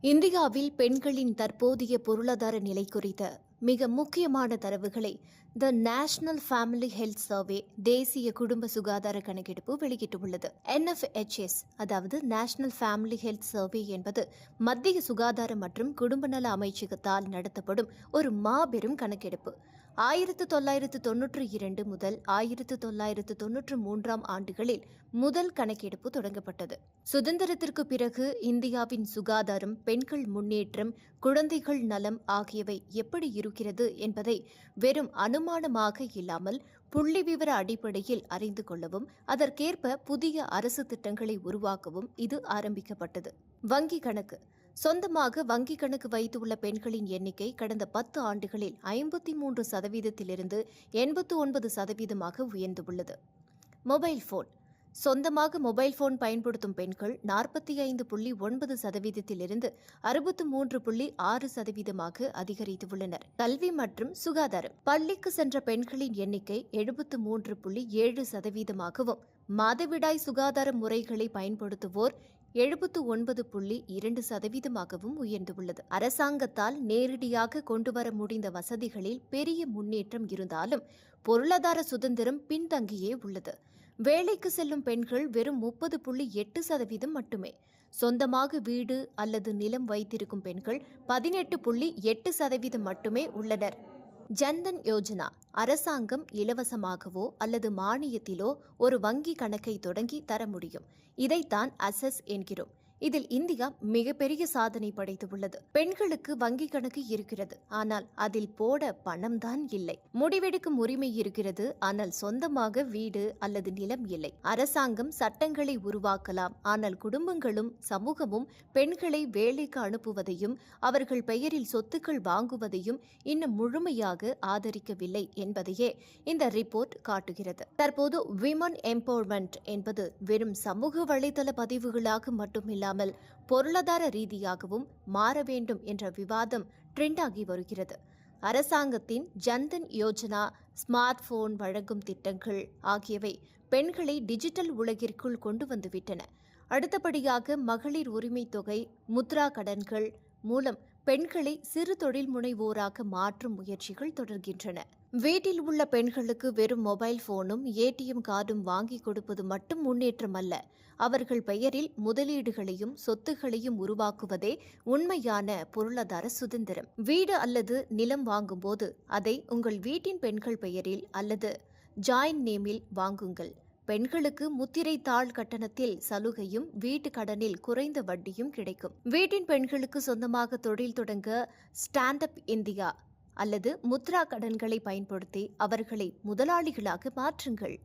இந்தியாவில் பெண்களின் தற்போதைய பொருளாதார நிலை குறித்த மிக முக்கியமான தரவுகளை the national family health survey தேசிய குடும்ப சுகாதார கணக்கெடுப்பு வெளியிட்டுள்ளது. NFHS அதாவது நேஷனல் ஃபேமிலி ஹெல்த் சர்வே என்பது மத்திய சுகாதார மற்றும் குடும்ப நல அமைச்சகத்தால் நடத்தப்படும் ஒரு மாபெரும் கணக்கெடுப்பு. 1992 முதல் 1993 ஆண்டுகளில் முதல் கணக்கெடுப்பு தொடங்கப்பட்டது. சுதந்திரத்திற்கு பிறகு இந்தியாவின் சுகாதாரம், பெண்கள் முன்னேற்றம், குழந்தைகள் நலம் ஆகியவை எப்படி இருக்கிறது என்பதை வெறும் அனுமானமாக இல்லாமல் புள்ளிவிவர அடிப்படையில் அறிந்து கொள்ளவும், அதற்கேற்ப புதிய அரசு திட்டங்களை உருவாக்கவும் இது ஆரம்பிக்கப்பட்டது. வங்கி கணக்கு. சொந்தமாக வங்கிக் கணக்கு வைத்துள்ள பெண்களின் எண்ணிக்கை கடந்த 10 ஆண்டுகளில் 53%இலிருந்து 89% உயர்ந்துள்ளது. Mobile phone. சொந்தமாக மொபைல் போன் பயன்படுத்தும் பெண்கள் 45.9%இலிருந்து 63.6% அதிகரித்துள்ளனர். கல்வி மற்றும் சுகாதாரம். பள்ளிக்கு சென்ற பெண்களின் எண்ணிக்கை 73.7%ஆகவும், மாதவிடாய் சுகாதார முறைகளை பயன்படுத்துவோர் 79.2%ஆகவும் உயர்ந்துள்ளது. அரசாங்கத்தால் நேரடியாக கொண்டுவர முடிந்த வசதிகளில் பெரிய முன்னேற்றம் இருந்தாலும் பொருளாதார சுதந்திரம் பின்தங்கியே உள்ளது. வேலைக்கு செல்லும் பெண்கள் வெறும் 30.8% மட்டுமே. சொந்தமாக வீடு அல்லது நிலம் வைத்திருக்கும் பெண்கள் 18.8% மட்டுமே உள்ளனர். ஜன்தன் யோஜனா. அரசாங்கம் இலவசமாகவோ அல்லது மானியத்திலோ ஒரு வங்கி கணக்கை தொடங்கி தர முடியும். இதைத்தான் அசஸ் என்கிறோம். இதில் இந்தியா மிகப்பெரிய சாதனை படைத்துள்ளது. பெண்களுக்கு வங்கி கணக்கு இருக்கிறது, ஆனால் அதில் போட பணம் தான் இல்லை. முடிவெடுக்கும் உரிமை இருக்கிறது, ஆனால் சொந்தமாக வீடு அல்லது நிலம் இல்லை. அரசாங்கம் சட்டங்களை உருவாக்கலாம், ஆனால் குடும்பங்களும் சமூகமும் பெண்களை வேலைக்கு அனுப்புவதையும் அவர்கள் பெயரில் சொத்துக்கள் வாங்குவதையும் இன்னும் முழுமையாக ஆதரிக்கவில்லை என்பதையே இந்த ரிப்போர்ட் காட்டுகிறது. தற்போது விமன் எம்பவர்மெண்ட் என்பது வெறும் சமூக வலைதள பதிவுகளாக மட்டுமில்லை, பொருளாதார ரீதியாகவும் மாற வேண்டும் என்ற விவாதம் ட்ரெண்டாகி வருகிறது. அரசாங்கத்தின் ஜன்தன் யோஜனா, ஸ்மார்ட் போன் வழங்கும் திட்டங்கள் ஆகியவை பெண்களை டிஜிட்டல் உலகிற்குள் கொண்டு வந்துவிட்டன. அடுத்தபடியாக மகளிர் உரிமை தொகை, முத்ரா கடன்கள் மூலம் பெண்களை சிறு தொழில் முனைவோராக மாற்றும் முயற்சிகள் தொடர்கின்றன. வீட்டில் உள்ள பெண்களுக்கு வெறும் மொபைல் போனும் ATM கார்டும் வாங்கி கொடுப்பது மட்டும் முன்னேற்றம் அல்ல. அவர்கள் பெயரில் முதலீடுகளையும் சொத்துகளையும் உருவாக்குவதே உண்மையான பொருளாதார சுதந்திரம். வீடு அல்லது நிலம் வாங்கும்போது அதை உங்கள் வீட்டின் பெண்கள் பெயரில் அல்லது ஜாயின்ட் நேமில் வாங்குங்கள். பெண்களுக்கு முத்திரை தாள் கட்டணத்தில் சலுகையும் வீட்டு கடனில் குறைந்த வட்டியும் கிடைக்கும். வீட்டின் பெண்களுக்கு சொந்தமாக தொழில் தொடங்க ஸ்டாண்ட் அப் இந்தியா அல்லது முத்ரா கடன்களை பயன்படுத்தி அவர்களை முதலாளிகளாக மாற்றுங்கள்.